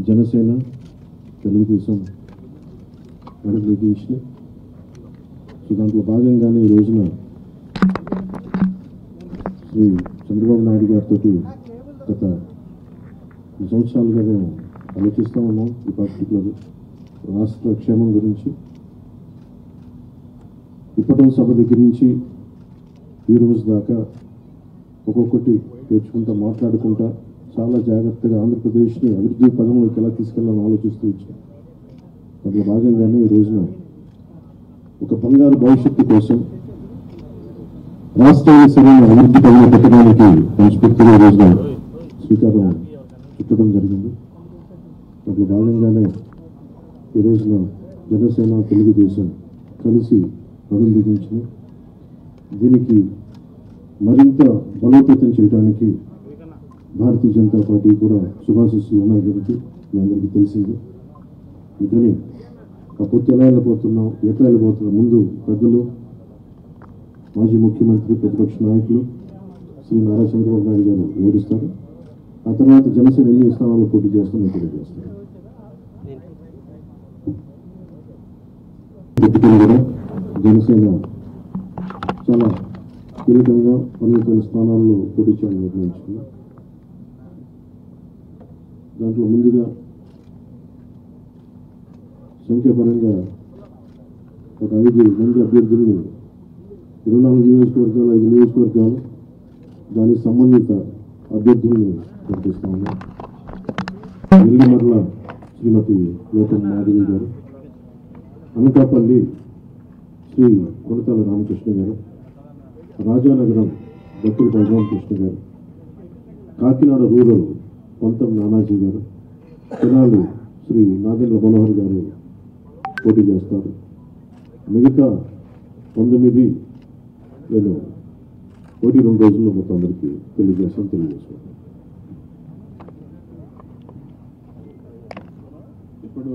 Janasena Telugu Desam అడుగులేసి so దాంట్లో భాగంగానే ఈ రోజున శ్రీ చంద్రబాబు నాయుడు గారితో గత 2 సంవత్సరాలుగా మేము ఆలోచిస్తూ ఉన్నాం ఈ పర్టికులర్ రాష్ట్ర క్షేమం గురించి. ఇప్పటి సభ దగ్గర నుంచి ఈ రోజు దాకా ఒక్కొక్కటి తెచ్చుకుంటా మాట్లాడుకుంటా చాలా జాగ్రత్తగా ఆంధ్రప్రదేశ్ని అభివృద్ధి పదంలోకి ఎలా తీసుకెళ్ళాలని ఆలోచిస్తూ వచ్చాం. అందులో భాగంగానే ఈ రోజున ఒక బంగారు భవిష్యత్తు కోసం రాష్ట్రాన్ని సరైన అభివృద్ధి పదంలో పెట్టడానికి మనస్ఫూర్తిగా ఈ రోజున శ్రీకారం చుట్టడం జరిగింది. అందులో భాగంగానే ఈ రోజున జనసేన తెలుగుదేశం కలిసి నడుం బిగించినాయి. దీనికి మరింత బలోపేతం చేయడానికి భారతీయ జనతా పార్టీ కూడా శుభాశిస్సులు ఉన్నాయి కాబట్టి మీ అందరికీ తెలిసింది. అందుకని ఆ పొత్తు ఎలా వెళ్ళిపోతున్నాం, ఎట్లా వెళ్ళిపోతున్నాం ముందు పెద్దలు, మాజీ ముఖ్యమంత్రి, ప్రతిపక్ష నాయకులు శ్రీ నారా చంద్రబాబు నాయుడు గారు వివరిస్తారు. ఆ తర్వాత జనసేన ఎన్ని స్థానాల్లో పోటీ చేస్తామో తెలియజేస్తారు. పెట్టుకుని కూడా జనసేన చాలా కీలకంగా అనేక స్థానాల్లో పోటీ చేయాలని నిర్ణయించుకుంది. దాంట్లో ముందుగా సంఖ్యాపరంగా ఒక 5 మంది అభ్యర్థుల్ని 24 నియోజకవర్గాలు 5 నియోజకవర్గాలు దానికి సంబంధిత అభ్యర్థుల్ని ప్రకటిస్తా ఉన్నాం. నెల్లిమర్ల శ్రీమతి లోకం మాధవి గారు, అనకాపల్లి శ్రీ కొనతాల రామకృష్ణ గారు, రాజానగరం భక్తుల బలరామకృష్ణ గారు, కాకినాడ రూరల్ పంతం నానాజీ గారు, తెనాలి శ్రీ నాగేంద్ర మనోహర్ గారు పోటీ చేస్తారు. మిగతా 19 నేను 1-2 రోజుల్లో మొత్తం అందరికీ తెలియజేసుకుంటాను. ఇప్పుడు